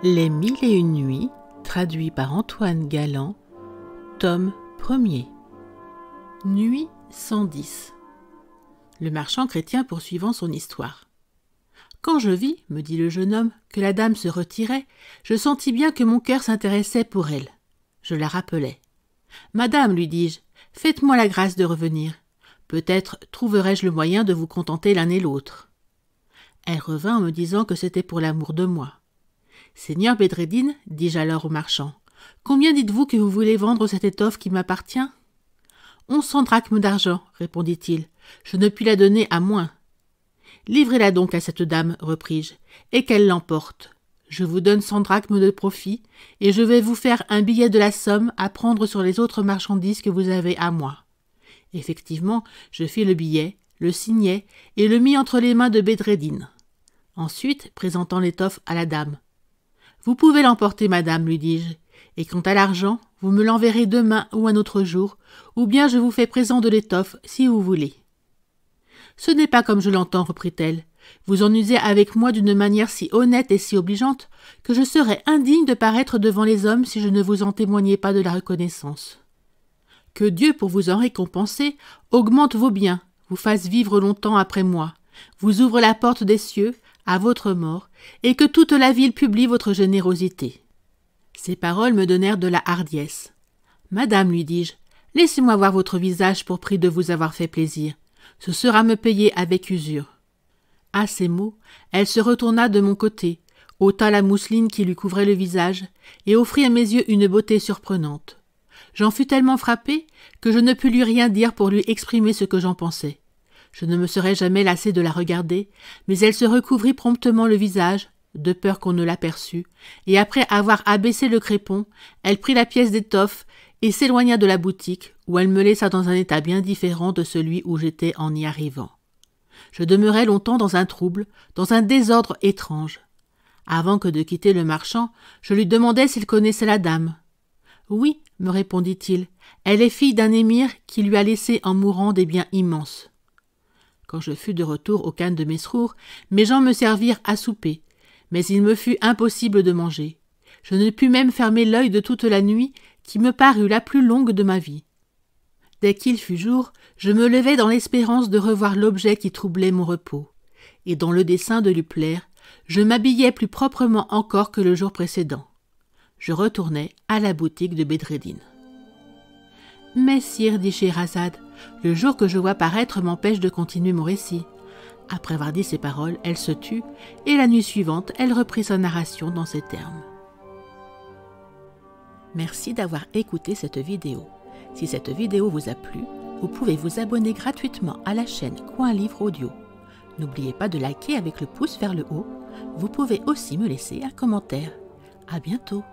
Les 1001 nuits, traduit par Antoine Galland, tome 1er. Nuit 110. Le marchand chrétien poursuivant son histoire. Quand je vis, me dit le jeune homme, que la dame se retirait, je sentis bien que mon cœur s'intéressait pour elle. Je la rappelai. « Madame, lui dis-je, faites-moi la grâce de revenir. Peut-être trouverai-je le moyen de vous contenter l'un et l'autre. » Elle revint en me disant que c'était pour l'amour de moi. « Seigneur Bedreddin, dis-je alors au marchand, combien dites-vous que vous voulez vendre cette étoffe qui m'appartient ?»« 1100 drachmes d'argent, répondit-il. Je ne puis la donner à moins. »« Livrez-la donc à cette dame, repris-je, et qu'elle l'emporte. Je vous donne 100 drachmes de profit, et je vais vous faire un billet de la somme à prendre sur les autres marchandises que vous avez à moi. » Effectivement, je fis le billet, le signai, et le mis entre les mains de Bedreddin. Ensuite, présentant l'étoffe à la dame. « Vous pouvez l'emporter, madame, lui dis-je, et quant à l'argent, vous me l'enverrez demain ou un autre jour, ou bien je vous fais présent de l'étoffe, si vous voulez. »« Ce n'est pas comme je l'entends, reprit-elle. Vous en usez avec moi d'une manière si honnête et si obligeante que je serais indigne de paraître devant les hommes si je ne vous en témoignais pas de la reconnaissance. Que Dieu, pour vous en récompenser, augmente vos biens, vous fasse vivre longtemps après moi, vous ouvre la porte des cieux, à votre mort, et que toute la ville publie votre générosité. » Ces paroles me donnèrent de la hardiesse. « Madame, lui dis-je, laissez-moi voir votre visage pour prix de vous avoir fait plaisir. Ce sera me payer avec usure. » À ces mots, elle se retourna de mon côté, ôta la mousseline qui lui couvrait le visage, et offrit à mes yeux une beauté surprenante. J'en fus tellement frappé que je ne pus lui rien dire pour lui exprimer ce que j'en pensais. Je ne me serais jamais lassé de la regarder, mais elle se recouvrit promptement le visage, de peur qu'on ne l'aperçût, et après avoir abaissé le crépon, elle prit la pièce d'étoffe et s'éloigna de la boutique, où elle me laissa dans un état bien différent de celui où j'étais en y arrivant. Je demeurai longtemps dans un trouble, dans un désordre étrange. Avant que de quitter le marchand, je lui demandai s'il connaissait la dame. « Oui, » me répondit-il, « elle est fille d'un émir qui lui a laissé en mourant des biens immenses. » Quand je fus de retour au khan de Mesrour, mes gens me servirent à souper, mais il me fut impossible de manger. Je ne pus même fermer l'œil de toute la nuit, qui me parut la plus longue de ma vie. Dès qu'il fut jour, je me levai dans l'espérance de revoir l'objet qui troublait mon repos, et dans le dessein de lui plaire, je m'habillai plus proprement encore que le jour précédent. Je retournai à la boutique de Bedreddin. « Mais sire, dit Scheherazade, le jour que je vois paraître m'empêche de continuer mon récit. » Après avoir dit ces paroles, elle se tut, et la nuit suivante, elle reprit sa narration dans ces termes. Merci d'avoir écouté cette vidéo. Si cette vidéo vous a plu, vous pouvez vous abonner gratuitement à la chaîne Coin Livre Audio. N'oubliez pas de liker avec le pouce vers le haut. Vous pouvez aussi me laisser un commentaire. À bientôt.